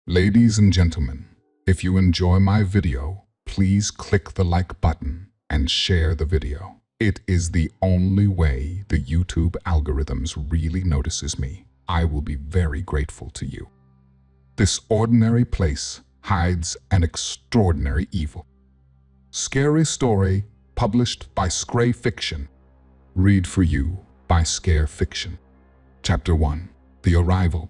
Ladies and gentlemen, if you enjoy my video, please click the like button and share the video. It is the only way the YouTube algorithms really notices me. I will be very grateful to you. This ordinary place hides an extraordinary evil. Scary story published by Scray Fiction. Read for you by Scare Fiction. Chapter 1. The Arrival.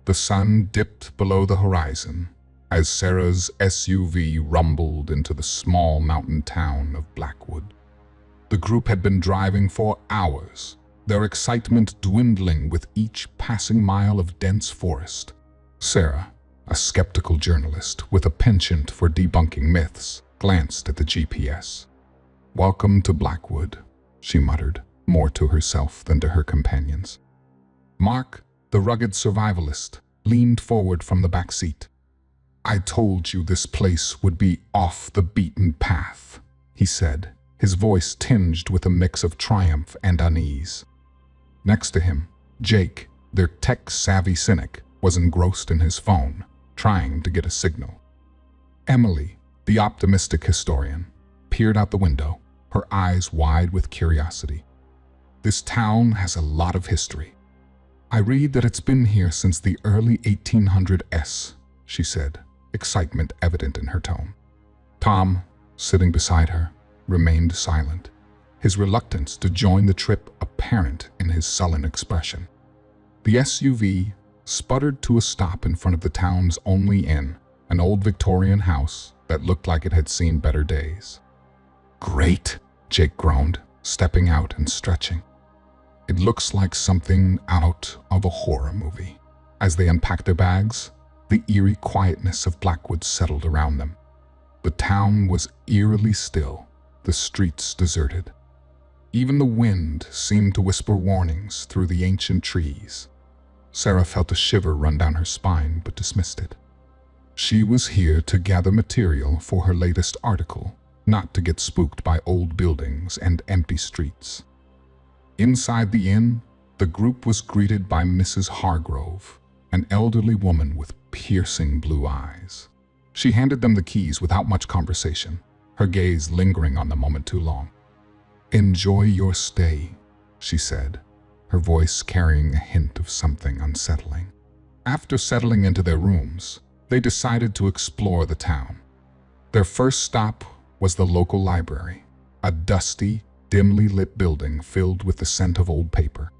The sun dipped below the horizon as Sarah's SUV rumbled into the small mountain town of Blackwood. The group had been driving for hours, their excitement dwindling with each passing mile of dense forest. Sarah, a skeptical journalist with a penchant for debunking myths, glanced at the GPS. "Welcome to Blackwood," she muttered, more to herself than to her companions. Mark, the rugged survivalist, leaned forward from the back seat. "I told you this place would be off the beaten path," he said, his voice tinged with a mix of triumph and unease. Next to him, Jake, their tech-savvy cynic, was engrossed in his phone, trying to get a signal. Emily, the optimistic historian, peered out the window, her eyes wide with curiosity. "This town has a lot of history. I read that it's been here since the early 1800s, she said, excitement evident in her tone. Tom, sitting beside her, remained silent, his reluctance to join the trip apparent in his sullen expression. The SUV sputtered to a stop in front of the town's only inn, an old Victorian house that looked like it had seen better days. "Great," Jake groaned, stepping out and stretching. "It looks like something out of a horror movie." As they unpacked their bags, the eerie quietness of Blackwood settled around them. The town was eerily still, the streets deserted. Even the wind seemed to whisper warnings through the ancient trees. Sarah felt a shiver run down her spine but dismissed it. She was here to gather material for her latest article, not to get spooked by old buildings and empty streets. Inside the inn, the group was greeted by Mrs. Hargrove, an elderly woman with piercing blue eyes. She handed them the keys without much conversation, her gaze lingering on the moment too long. "Enjoy your stay," she said, her voice carrying a hint of something unsettling. After settling into their rooms, they decided to explore the town. Their first stop was the local library, a dusty, dimly lit building filled with the scent of old paper.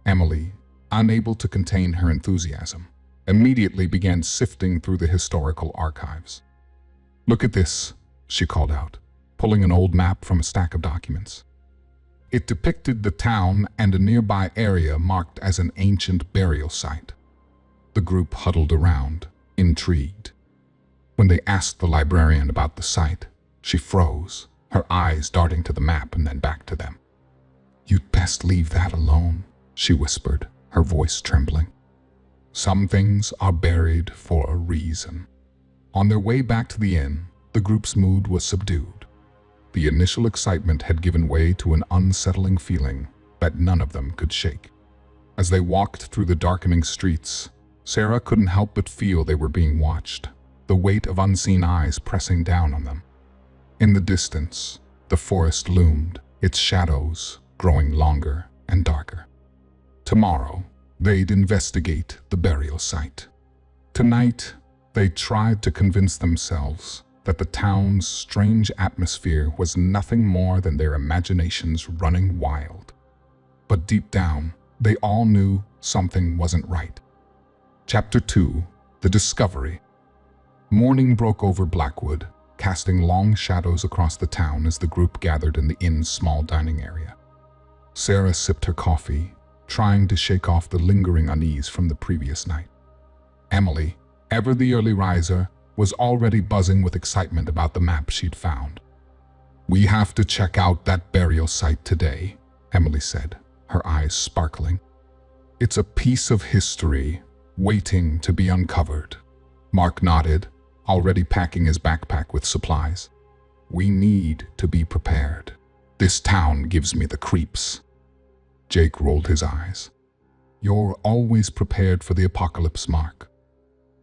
Emily, unable to contain her enthusiasm, immediately began sifting through the historical archives. "Look at this," she called out, pulling an old map from a stack of documents. It depicted the town and a nearby area marked as an ancient burial site. The group huddled around, intrigued. When they asked the librarian about the site, she froze, her eyes darting to the map and then back to them. "You'd best leave that alone," she whispered, her voice trembling. "Some things are buried for a reason." On their way back to the inn, the group's mood was subdued. The initial excitement had given way to an unsettling feeling that none of them could shake. As they walked through the darkening streets, Sarah couldn't help but feel they were being watched, the weight of unseen eyes pressing down on them. In the distance, the forest loomed, its shadows growing longer and darker. Tomorrow, they'd investigate the burial site. Tonight, they tried to convince themselves that the town's strange atmosphere was nothing more than their imaginations running wild. But deep down, they all knew something wasn't right. Chapter 2. The Discovery. Morning broke over Blackwood, casting long shadows across the town as the group gathered in the inn's small dining area. Sarah sipped her coffee, trying to shake off the lingering unease from the previous night. Emily, ever the early riser, was already buzzing with excitement about the map she'd found. "We have to check out that burial site today," Emily said, her eyes sparkling. "It's a piece of history waiting to be uncovered." Mark nodded, already packing his backpack with supplies. "We need to be prepared. This town gives me the creeps." Jake rolled his eyes. "You're always prepared for the apocalypse, Mark."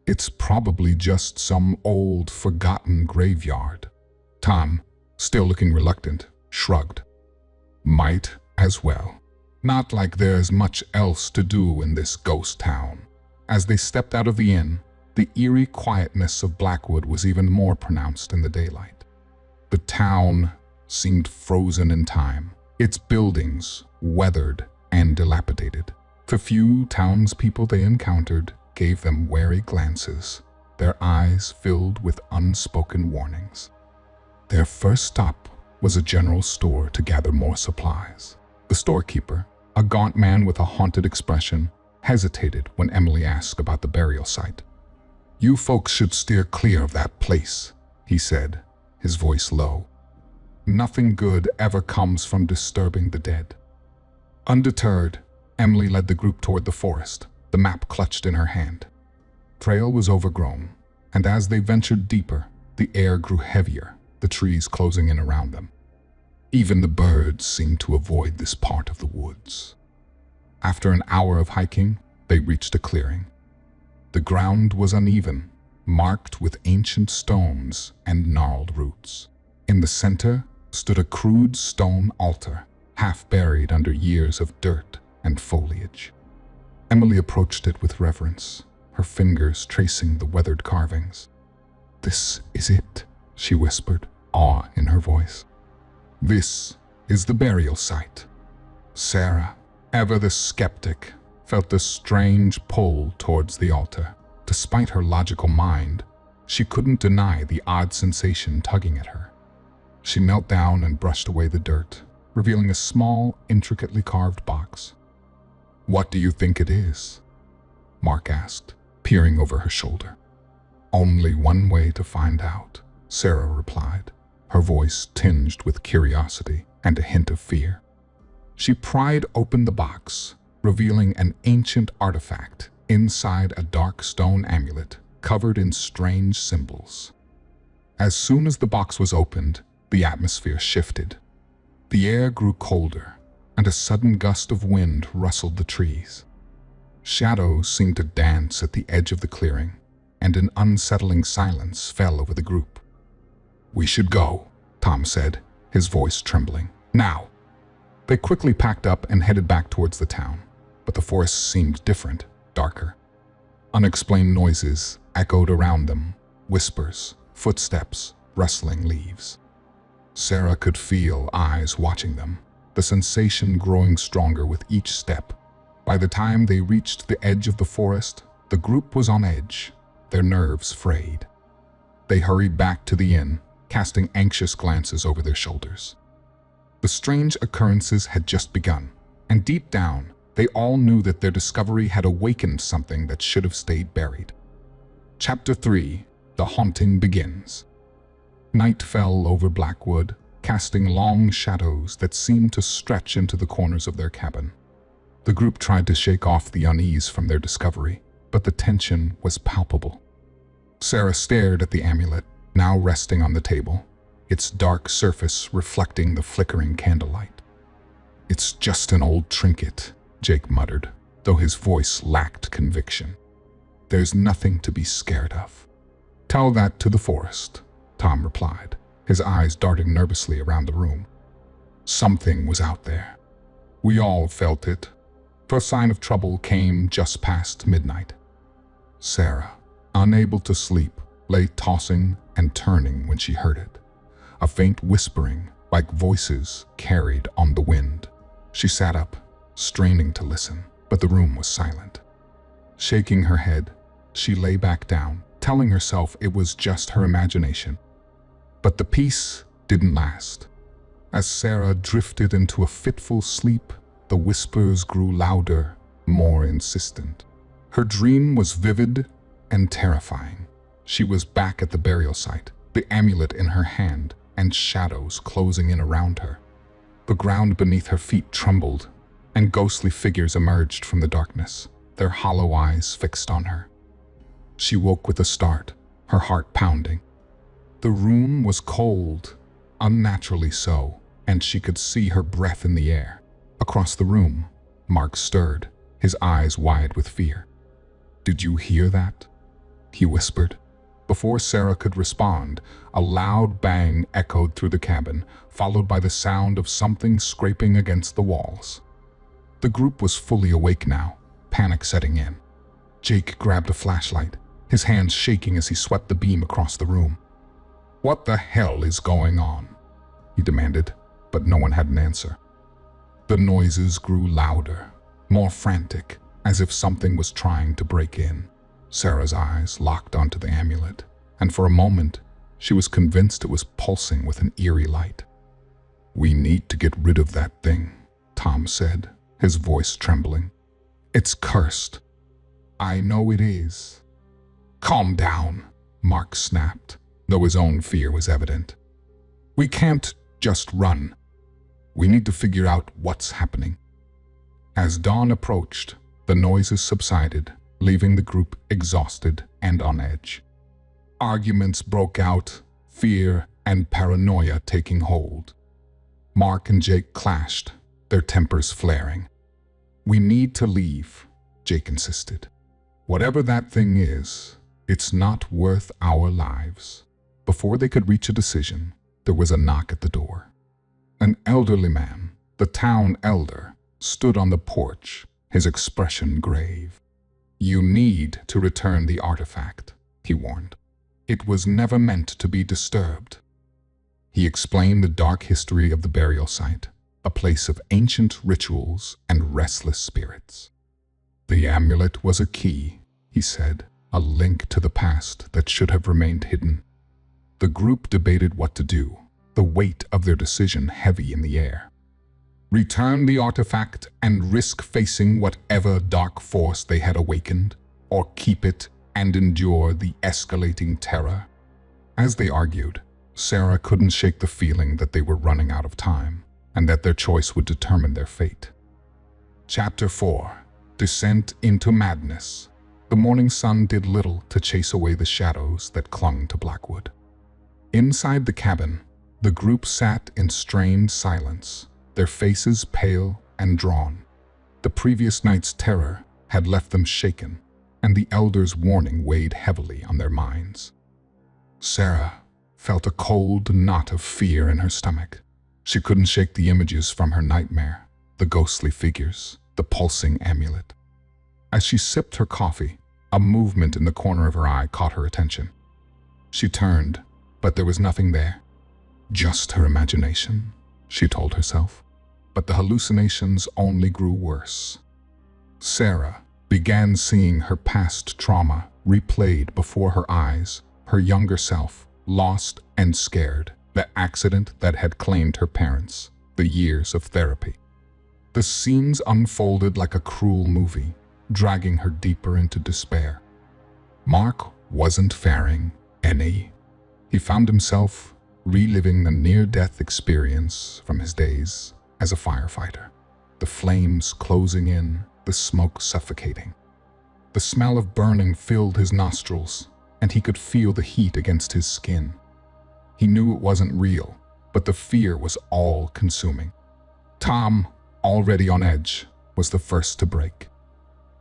It's probably just some old, forgotten graveyard. Tom, still looking reluctant, shrugged. Might as well. Not like there's much else to do in this ghost town. As they stepped out of the inn, the eerie quietness of Blackwood was even more pronounced in the daylight. The town seemed frozen in time, its buildings weathered and dilapidated. The few townspeople they encountered gave them wary glances, their eyes filled with unspoken warnings. Their first stop was a general store to gather more supplies. The storekeeper, a gaunt man with a haunted expression, hesitated when Emily asked about the burial site. "You folks should steer clear of that place," he said, his voice low. "Nothing good ever comes from disturbing the dead." Undeterred, Emily led the group toward the forest, the map clutched in her hand. Trail was overgrown, and as they ventured deeper, the air grew heavier, the trees closing in around them. Even the birds seemed to avoid this part of the woods. After an hour of hiking, they reached a clearing. The ground was uneven, marked with ancient stones and gnarled roots. In the center stood a crude stone altar, half buried under years of dirt and foliage. Emily approached it with reverence, her fingers tracing the weathered carvings. "This is it," she whispered, awe in her voice. "This is the burial site." Sarah, ever the skeptic, felt a strange pull towards the altar. Despite her logical mind, she couldn't deny the odd sensation tugging at her. She knelt down and brushed away the dirt, revealing a small, intricately carved box. "What do you think it is?" Mark asked, peering over her shoulder. "Only one way to find out," Sarah replied, her voice tinged with curiosity and a hint of fear. She pried open the box, revealing an ancient artifact inside a dark stone amulet covered in strange symbols. As soon as the box was opened, the atmosphere shifted. The air grew colder, and a sudden gust of wind rustled the trees. Shadows seemed to dance at the edge of the clearing, and an unsettling silence fell over the group. "We should go," Tom said, his voice trembling. "Now." They quickly packed up and headed back towards the town, but the forest seemed different, darker. Unexplained noises echoed around them, whispers, footsteps, rustling leaves. Sarah could feel eyes watching them, the sensation growing stronger with each step. By the time they reached the edge of the forest, the group was on edge, their nerves frayed. They hurried back to the inn, casting anxious glances over their shoulders. The strange occurrences had just begun, and deep down, they all knew that their discovery had awakened something that should have stayed buried. Chapter 3: The Haunting Begins. Night fell over Blackwood, casting long shadows that seemed to stretch into the corners of their cabin. The group tried to shake off the unease from their discovery, but the tension was palpable. Sarah stared at the amulet, now resting on the table, its dark surface reflecting the flickering candlelight. "It's just an old trinket," Jake muttered, though his voice lacked conviction. "There's nothing to be scared of." "Tell that to the forest," Tom replied, his eyes darting nervously around the room. Something was out there. We all felt it. First sign of trouble came just past midnight. Sarah, unable to sleep, lay tossing and turning when she heard it. A faint whispering, like voices, carried on the wind. She sat up, straining to listen, but the room was silent. Shaking her head, she lay back down, telling herself it was just her imagination. But the peace didn't last. As Sarah drifted into a fitful sleep, the whispers grew louder, more insistent. Her dream was vivid and terrifying. She was back at the burial site, the amulet in her hand, and shadows closing in around her. The ground beneath her feet trembled, and ghostly figures emerged from the darkness, their hollow eyes fixed on her. She woke with a start, her heart pounding. The room was cold, unnaturally so, and she could see her breath in the air. Across the room, Mark stirred, his eyes wide with fear. "Did you hear that?" he whispered. Before Sarah could respond, a loud bang echoed through the cabin, followed by the sound of something scraping against the walls. The group was fully awake now, panic setting in. Jake grabbed a flashlight, his hands shaking as he swept the beam across the room. "What the hell is going on?" he demanded, but no one had an answer. The noises grew louder, more frantic, as if something was trying to break in. Sarah's eyes locked onto the amulet, and for a moment, she was convinced it was pulsing with an eerie light. "We need to get rid of that thing," Tom said, his voice trembling. "It's cursed." "I know it is." "Calm down," Mark snapped, though his own fear was evident. "We can't just run. We need to figure out what's happening." As dawn approached, the noises subsided, leaving the group exhausted and on edge. Arguments broke out, fear and paranoia taking hold. Mark and Jake clashed, their tempers flaring. "We need to leave," Jake insisted. "Whatever that thing is, it's not worth our lives." Before they could reach a decision, there was a knock at the door. An elderly man, the town elder, stood on the porch, his expression grave. "You need to return the artifact," he warned. "It was never meant to be disturbed." He explained the dark history of the burial site, a place of ancient rituals and restless spirits. "The amulet was a key," he said, "a link to the past that should have remained hidden." The group debated what to do, the weight of their decision heavy in the air. Return the artifact and risk facing whatever dark force they had awakened, or keep it and endure the escalating terror. As they argued, Sarah couldn't shake the feeling that they were running out of time, and that their choice would determine their fate. Chapter 4. Descent into Madness. The morning sun did little to chase away the shadows that clung to Blackwood. Inside the cabin, the group sat in strained silence, their faces pale and drawn. The previous night's terror had left them shaken, and the elder's warning weighed heavily on their minds. Sarah felt a cold knot of fear in her stomach. She couldn't shake the images from her nightmare, the ghostly figures, the pulsing amulet. As she sipped her coffee, a movement in the corner of her eye caught her attention. She turned, but there was nothing there. Just her imagination, she told herself. But the hallucinations only grew worse. Sarah began seeing her past trauma replayed before her eyes, her younger self, lost and scared, the accident that had claimed her parents, the years of therapy. The scenes unfolded like a cruel movie, dragging her deeper into despair. Mark wasn't faring any. He found himself reliving the near-death experience from his days as a firefighter. The flames closing in, the smoke suffocating. The smell of burning filled his nostrils, and he could feel the heat against his skin. He knew it wasn't real, but the fear was all-consuming. Tom, already on edge, was the first to break.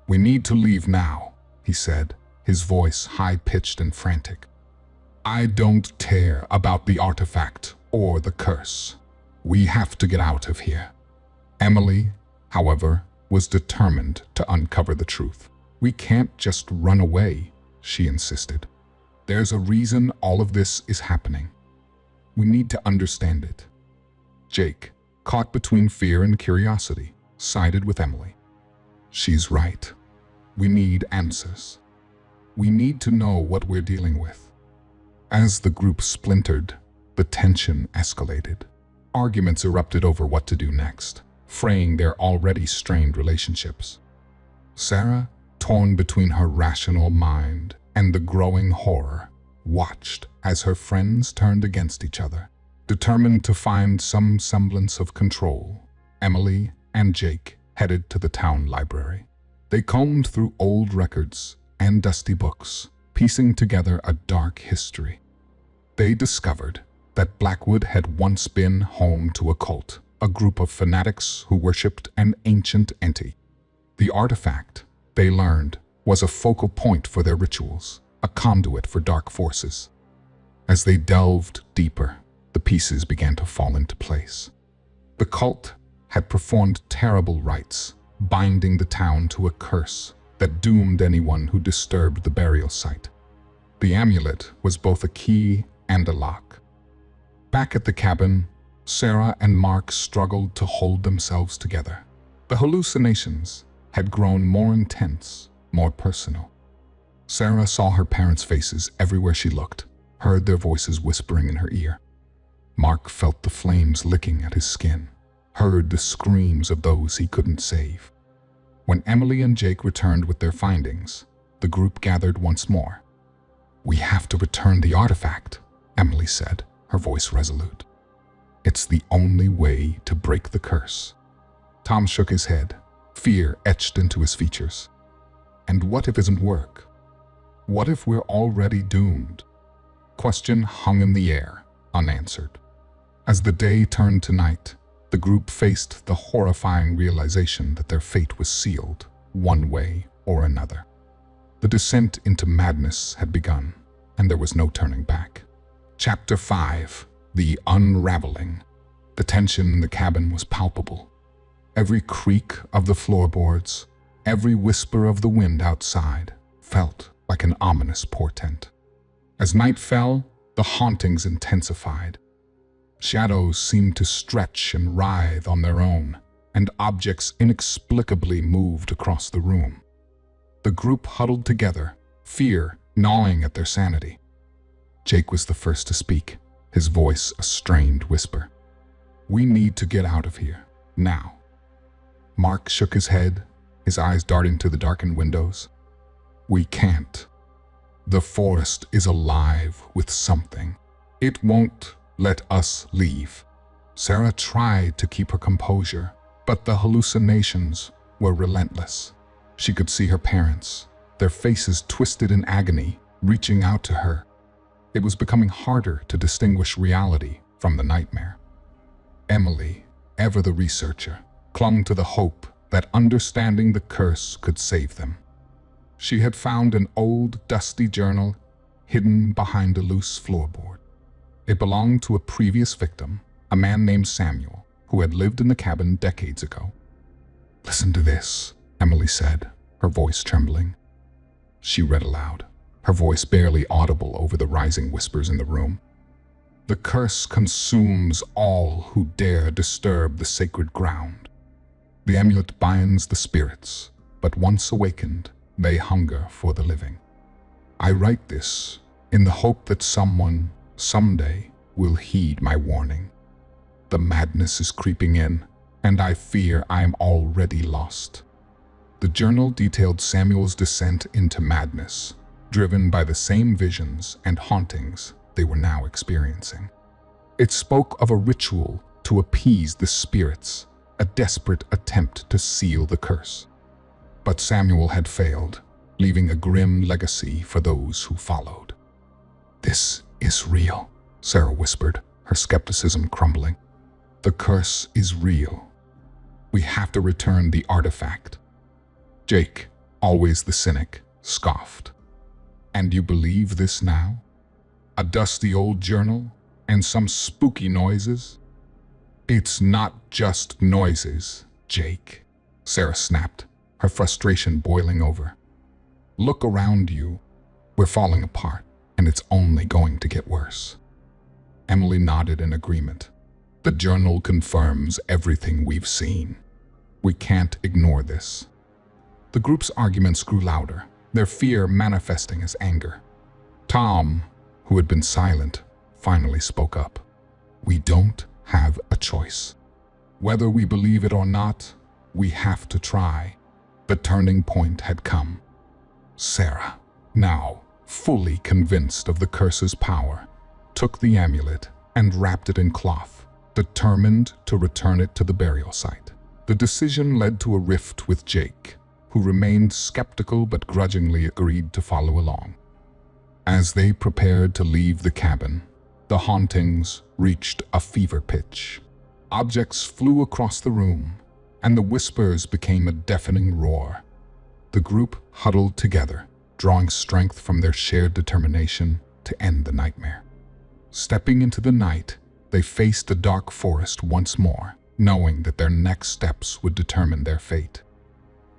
"We need to leave now," he said, his voice high-pitched and frantic. "I don't care about the artifact or the curse. We have to get out of here." Emily, however, was determined to uncover the truth. "We can't just run away," she insisted. "There's a reason all of this is happening. We need to understand it." Jake, caught between fear and curiosity, sided with Emily. "She's right. We need answers. We need to know what we're dealing with." As the group splintered, the tension escalated. Arguments erupted over what to do next, fraying their already strained relationships. Sarah, torn between her rational mind and the growing horror, watched as her friends turned against each other. Determined to find some semblance of control, Emily and Jake headed to the town library. They combed through old records and dusty books, piecing together a dark history. They discovered that Blackwood had once been home to a cult, a group of fanatics who worshipped an ancient entity. The artifact, they learned, was a focal point for their rituals, a conduit for dark forces. As they delved deeper, the pieces began to fall into place. The cult had performed terrible rites, binding the town to a curse that doomed anyone who disturbed the burial site. The amulet was both a key and a lock. Back at the cabin, Sarah and Mark struggled to hold themselves together. The hallucinations had grown more intense, more personal. Sarah saw her parents' faces everywhere she looked, heard their voices whispering in her ear. Mark felt the flames licking at his skin, heard the screams of those he couldn't save. When Emily and Jake returned with their findings, the group gathered once more. "We have to return the artifact," Emily said, her voice resolute. "It's the only way to break the curse." Tom shook his head, fear etched into his features. "And what if it doesn't work? What if we're already doomed?" Question hung in the air, unanswered. As the day turned to night, the group faced the horrifying realization that their fate was sealed, one way or another. The descent into madness had begun, and there was no turning back. Chapter 5: The Unraveling. The tension in the cabin was palpable. Every creak of the floorboards, every whisper of the wind outside, felt like an ominous portent. As night fell, the hauntings intensified. Shadows seemed to stretch and writhe on their own, and objects inexplicably moved across the room. The group huddled together, fear gnawing at their sanity. Jake was the first to speak, his voice a strained whisper. "We need to get out of here, now." Mark shook his head, his eyes darting to the darkened windows. "We can't. The forest is alive with something. It won't let us leave." Sarah tried to keep her composure, but the hallucinations were relentless. She could see her parents, their faces twisted in agony, reaching out to her. It was becoming harder to distinguish reality from the nightmare. Emily, ever the researcher, clung to the hope that understanding the curse could save them. She had found an old, dusty journal hidden behind a loose floorboard. It belonged to a previous victim, a man named Samuel, who had lived in the cabin decades ago. "Listen to this," Emily said, her voice trembling. She read aloud, her voice barely audible over the rising whispers in the room. "The curse consumes all who dare disturb the sacred ground. The amulet binds the spirits, but once awakened, they hunger for the living. I write this in the hope that someone, someday, will heed my warning. The madness is creeping in, and I fear I am already lost." The journal detailed Samuel's descent into madness, driven by the same visions and hauntings they were now experiencing. It spoke of a ritual to appease the spirits, a desperate attempt to seal the curse. But Samuel had failed, leaving a grim legacy for those who followed. "This is real," Sarah whispered, her skepticism crumbling. "The curse is real. We have to return the artifact." Jake, always the cynic, scoffed. "And you believe this now? A dusty old journal and some spooky noises?" "It's not just noises, Jake," Sarah snapped, her frustration boiling over. "Look around you. We're falling apart, and it's only going to get worse." Emily nodded in agreement. "The journal confirms everything we've seen. We can't ignore this." The group's arguments grew louder, their fear manifesting as anger. Tom, who had been silent, finally spoke up. "We don't have a choice. Whether we believe it or not, we have to try." The turning point had come. Sarah, now fully convinced of the curse's power, took the amulet and wrapped it in cloth, determined to return it to the burial site. The decision led to a rift with Jake, who remained skeptical but grudgingly agreed to follow along. As they prepared to leave the cabin, the hauntings reached a fever pitch. Objects flew across the room, and the whispers became a deafening roar. The group huddled together, drawing strength from their shared determination to end the nightmare. Stepping into the night, they faced the dark forest once more, knowing that their next steps would determine their fate.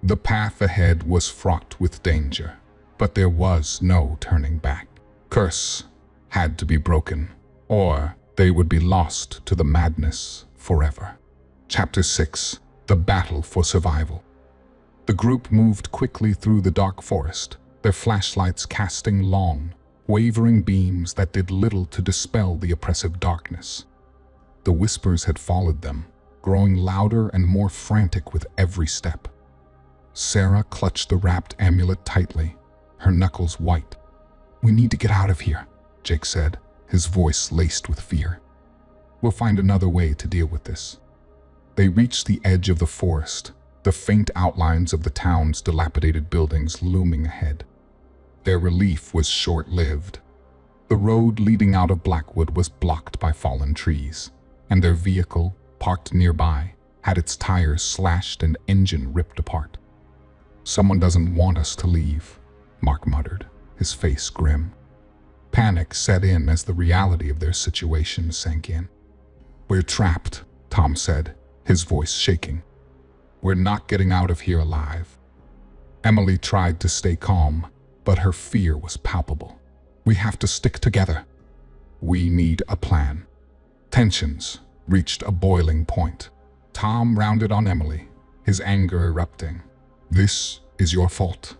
The path ahead was fraught with danger, but there was no turning back. Curse had to be broken, or they would be lost to the madness forever. Chapter 6: The Battle for Survival. The group moved quickly through the dark forest, their flashlights casting long, wavering beams that did little to dispel the oppressive darkness. The whispers had followed them, growing louder and more frantic with every step. Sarah clutched the wrapped amulet tightly, her knuckles white. "We need to get out of here," Jake said, his voice laced with fear. "We'll find another way to deal with this." They reached the edge of the forest, the faint outlines of the town's dilapidated buildings looming ahead. Their relief was short-lived. The road leading out of Blackwood was blocked by fallen trees, and their vehicle, parked nearby, had its tires slashed and engine ripped apart. "Someone doesn't want us to leave," Mark muttered, his face grim. Panic set in as the reality of their situation sank in. "We're trapped," Tom said, his voice shaking. "We're not getting out of here alive." Emily tried to stay calm, but her fear was palpable. "We have to stick together. We need a plan." Tensions reached a boiling point. Tom rounded on Emily, his anger erupting. "This is your fault.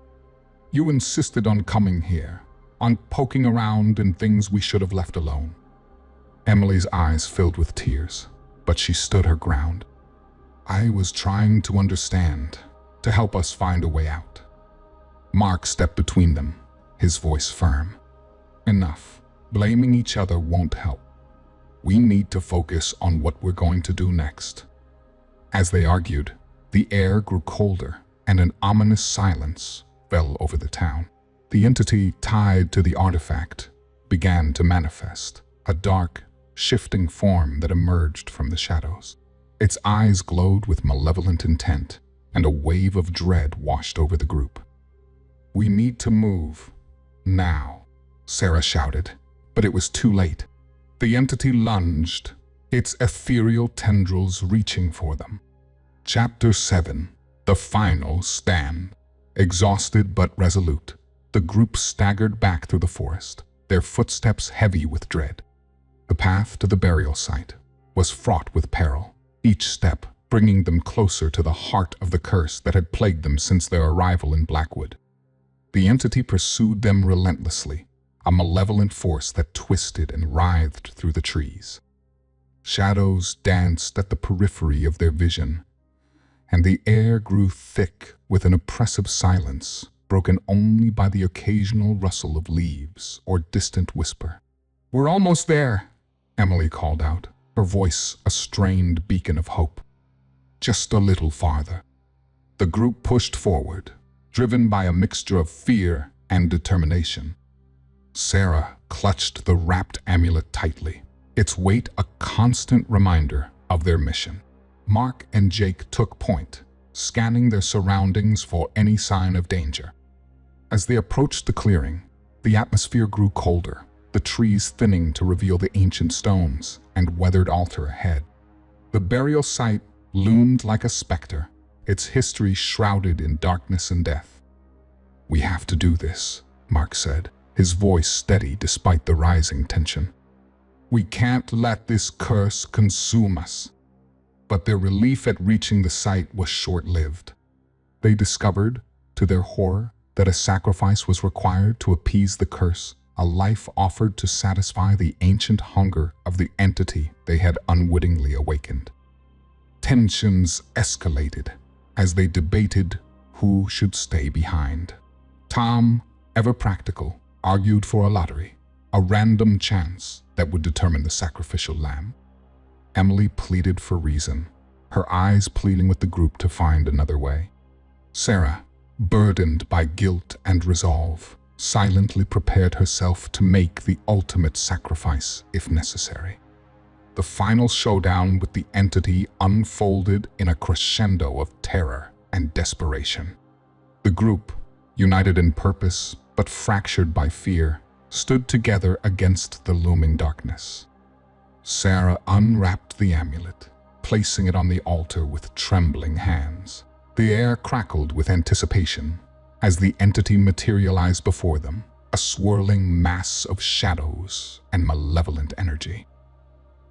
You insisted on coming here, on poking around in things we should have left alone." Emily's eyes filled with tears, but she stood her ground. "I was trying to understand, to help us find a way out." Mark stepped between them, his voice firm. "Enough. Blaming each other won't help. We need to focus on what we're going to do next." As they argued, the air grew colder, and an ominous silence fell over the town. The entity tied to the artifact began to manifest, a dark, shifting form that emerged from the shadows. Its eyes glowed with malevolent intent, and a wave of dread washed over the group. "We need to move. Now," Sarah shouted, but it was too late. The entity lunged, its ethereal tendrils reaching for them. Chapter 7: The Final Stand. Exhausted but resolute, the group staggered back through the forest, their footsteps heavy with dread. The path to the burial site was fraught with peril, each step bringing them closer to the heart of the curse that had plagued them since their arrival in Blackwood. The entity pursued them relentlessly, a malevolent force that twisted and writhed through the trees. Shadows danced at the periphery of their vision, and the air grew thick with an oppressive silence, broken only by the occasional rustle of leaves or distant whisper. "We're almost there," Emily called out, her voice a strained beacon of hope. "Just a little farther." The group pushed forward, driven by a mixture of fear and determination. Sarah clutched the wrapped amulet tightly, its weight a constant reminder of their mission. Mark and Jake took point, scanning their surroundings for any sign of danger. As they approached the clearing, the atmosphere grew colder, the trees thinning to reveal the ancient stones and weathered altar ahead. The burial site loomed like a specter, its history shrouded in darkness and death. "We have to do this," Mark said, his voice steady despite the rising tension. "We can't let this curse consume us." But their relief at reaching the site was short-lived. They discovered, to their horror, that a sacrifice was required to appease the curse, a life offered to satisfy the ancient hunger of the entity they had unwittingly awakened. Tensions escalated as they debated who should stay behind. Tom, ever practical, argued for a lottery, a random chance that would determine the sacrificial lamb. Emily pleaded for reason, her eyes pleading with the group to find another way. Sarah, burdened by guilt and resolve, silently prepared herself to make the ultimate sacrifice if necessary. The final showdown with the entity unfolded in a crescendo of terror and desperation. The group, united in purpose but fractured by fear, stood together against the looming darkness. Sarah unwrapped the amulet, placing it on the altar with trembling hands. The air crackled with anticipation as the entity materialized before them, a swirling mass of shadows and malevolent energy.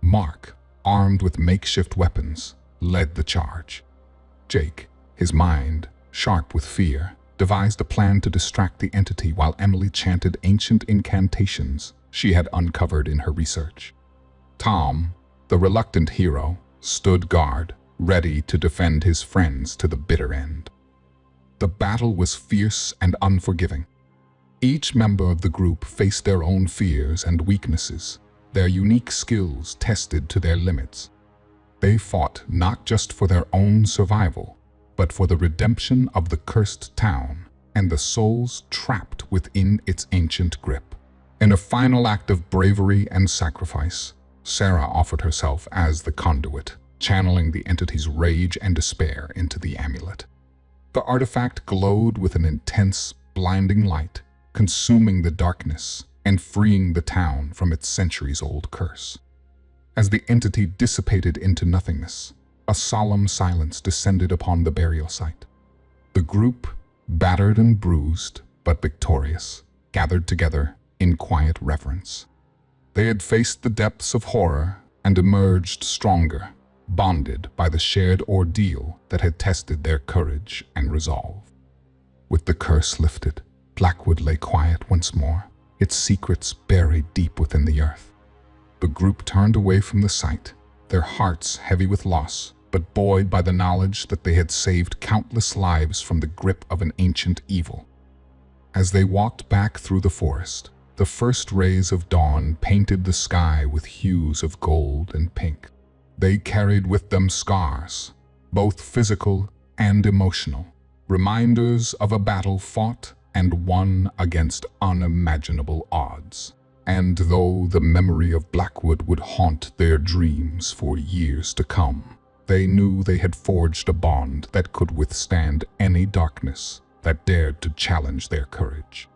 Mark, armed with makeshift weapons, led the charge. Jake, his mind sharp with fear, devised a plan to distract the entity while Emily chanted ancient incantations she had uncovered in her research. Tom, the reluctant hero, stood guard, ready to defend his friends to the bitter end. The battle was fierce and unforgiving. Each member of the group faced their own fears and weaknesses, their unique skills tested to their limits. They fought not just for their own survival, but for the redemption of the cursed town and the souls trapped within its ancient grip. In a final act of bravery and sacrifice, Sarah offered herself as the conduit, channeling the entity's rage and despair into the amulet. The artifact glowed with an intense, blinding light, consuming the darkness and freeing the town from its centuries-old curse. As the entity dissipated into nothingness, a solemn silence descended upon the burial site. The group, battered and bruised, but victorious, gathered together in quiet reverence. They had faced the depths of horror and emerged stronger, bonded by the shared ordeal that had tested their courage and resolve. With the curse lifted, Blackwood lay quiet once more, its secrets buried deep within the earth. The group turned away from the site, their hearts heavy with loss, but buoyed by the knowledge that they had saved countless lives from the grip of an ancient evil. As they walked back through the forest, the first rays of dawn painted the sky with hues of gold and pink. They carried with them scars, both physical and emotional, reminders of a battle fought and won against unimaginable odds. And though the memory of Blackwood would haunt their dreams for years to come, they knew they had forged a bond that could withstand any darkness that dared to challenge their courage.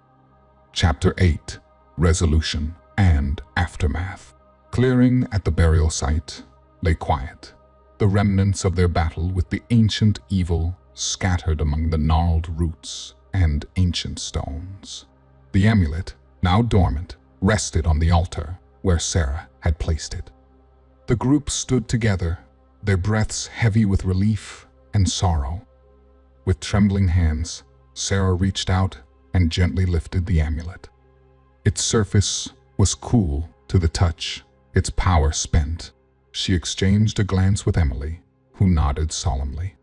Chapter 8: Resolution and Aftermath. Clearing at the burial site lay quiet, the remnants of their battle with the ancient evil scattered among the gnarled roots and ancient stones. The amulet, now dormant, rested on the altar where Sarah had placed it. The group stood together, their breaths heavy with relief and sorrow. With trembling hands, Sarah reached out and gently lifted the amulet. Its surface was cool to the touch, its power spent. She exchanged a glance with Emily, who nodded solemnly.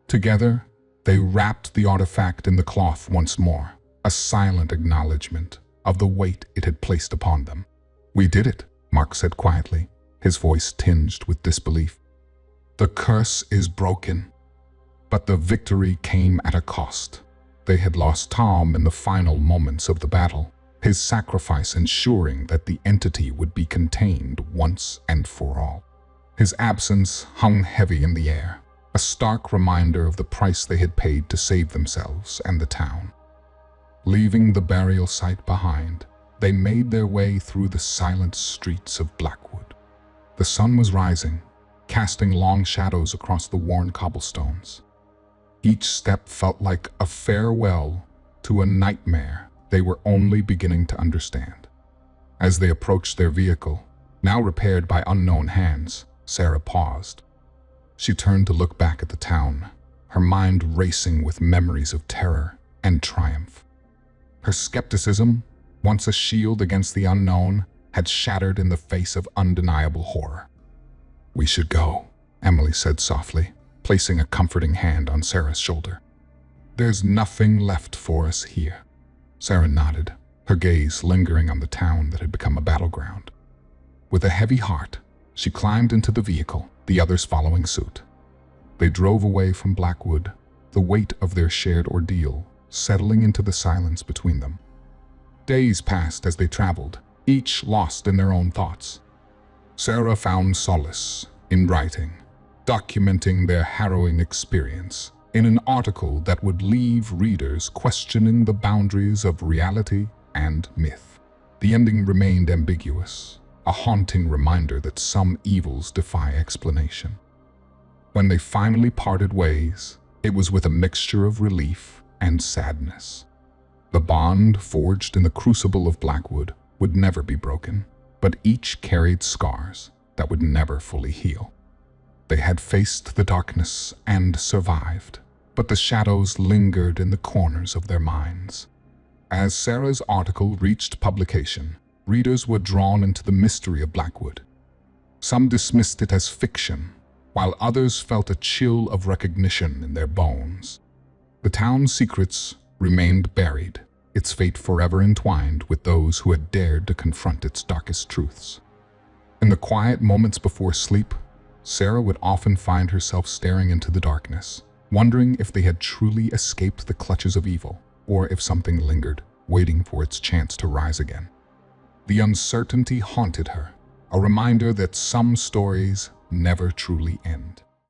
Together, they wrapped the artifact in the cloth once more, a silent acknowledgement of the weight it had placed upon them. "We did it," Mark said quietly, his voice tinged with disbelief. "The curse is broken." But the victory came at a cost. They had lost Tom in the final moments of the battle, his sacrifice ensuring that the entity would be contained once and for all. His absence hung heavy in the air, a stark reminder of the price they had paid to save themselves and the town. Leaving the burial site behind, they made their way through the silent streets of Blackwood. The sun was rising, casting long shadows across the worn cobblestones. Each step felt like a farewell to a nightmare they were only beginning to understand. As they approached their vehicle, now repaired by unknown hands, Sarah paused. She turned to look back at the town, her mind racing with memories of terror and triumph. Her skepticism, once a shield against the unknown, had shattered in the face of undeniable horror. "We should go," Emily said softly, placing a comforting hand on Sarah's shoulder. "There's nothing left for us here." Sarah nodded, her gaze lingering on the town that had become a battleground. With a heavy heart, she climbed into the vehicle, the others following suit. They drove away from Blackwood, the weight of their shared ordeal settling into the silence between them. Days passed as they traveled, each lost in their own thoughts. Sarah found solace in writing, documenting their harrowing experience in an article that would leave readers questioning the boundaries of reality and myth. The ending remained ambiguous, a haunting reminder that some evils defy explanation. When they finally parted ways, it was with a mixture of relief and sadness. The bond forged in the crucible of Blackwood would never be broken, but each carried scars that would never fully heal. They had faced the darkness and survived, but the shadows lingered in the corners of their minds. As Sarah's article reached publication, readers were drawn into the mystery of Blackwood. Some dismissed it as fiction, while others felt a chill of recognition in their bones. The town's secrets remained buried, its fate forever entwined with those who had dared to confront its darkest truths. In the quiet moments before sleep, Sarah would often find herself staring into the darkness, wondering if they had truly escaped the clutches of evil, or if something lingered, waiting for its chance to rise again. The uncertainty haunted her, a reminder that some stories never truly end.